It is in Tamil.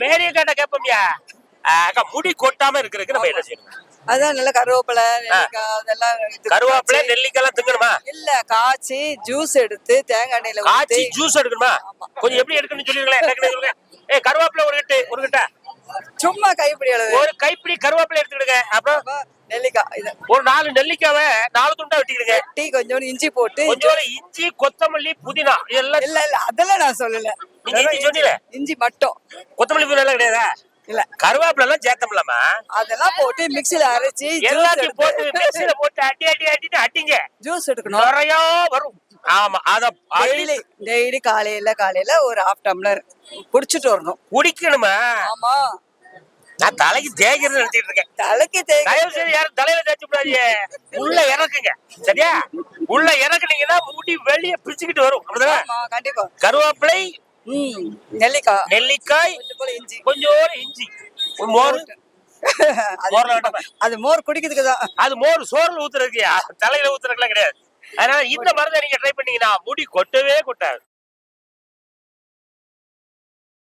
மேரிய கேட்ட கேப்பமியா அக்கா முடி கொட்டாம இருக்கிறதுக்கு நம்ம என்ன செய்யணும்? அதான் நல்ல கருவேப்பிலை நெல்லிக்காய் அதெல்லாம் கருவேப்பிலை நெல்லிக்காய் எல்லாம் திங்கணுமா? இல்ல காய்ச்சி ஜூஸ் எடுத்து தேங்காய் எண்ணெயில காய்ச்சி ஜூஸ் எடுக்கணுமா? கொஞ்சம் எப்படி எடுக்கணும்னு சொல்லிருங்களேன். கருவேப்பிலை ஒரு கிட்ட சும்மா கைப்பிடி அளவு ஒரு கைப்பிடி கருவேப்பிலை எடுத்துக்கிடுங்க. அப்புறம் நெல்லிக்காய் ஒரு 4 நெல்லிக்காவை 4 துண்டா வெட்டிக்கிடுங்க. வெட்டி கொஞ்சோண்டு இஞ்சி போட்டு கொஞ்சோண்டு இஞ்சி கொத்தமல்லி புதினா இதெல்லாம். இல்ல அதெல்லாம் நான் சொல்லல. நீங்க இஞ்சி சொன்னீங்க. இஞ்சி மட்டும், கொத்தமல்லி புதினா எல்லாம் கிடையாதா? இல்ல கருவேப்பிலை எல்லாம் சேர்த்தோம்லாமா? அதெல்லாம் போட்டு மிக்ஸில அரைச்சி எல்லாத்தையும் போட்டு மிக்ஸில போட்டு அடிங்க. ஜூஸ் எடுக்கணும். நிறைய வரும். ஆமா அத டெய்லி காலையில ஒரு 1/2 டம்ளர் குடிச்சிட்டு வரணும். குடிக்கணுமா? ஆமா. நான் தலைக்கு தேய்க்கிறது நினைச்சிட்டு இருக்கேன். தலைக்கு தயவு செய்து யாரும் தலையில தேய்ச்சி விடாதீங்க. உள்ள இறக்குங்க. சரியா? உள்ள இறக்குனீங்கன்னா முடி வெளியே பிரிச்சுக்கிட்டு வரும். அப்படிதானே? கண்டிப்பா. கருவேப்பிலை நெல்லிக்காய் கொஞ்சோண்டு இஞ்சி மோர். அது மோர் குடிக்கிறதுக்கு தான். அது மோர் சோறுல ஊத்துறதுக்கு தலையில ஊத்துறதுக்குலாம் கிடையாது. அதனால இந்த மருந்தை நீங்க ட்ரை பண்ணீங்கன்னா முடி கொட்டவே கொட்டாது.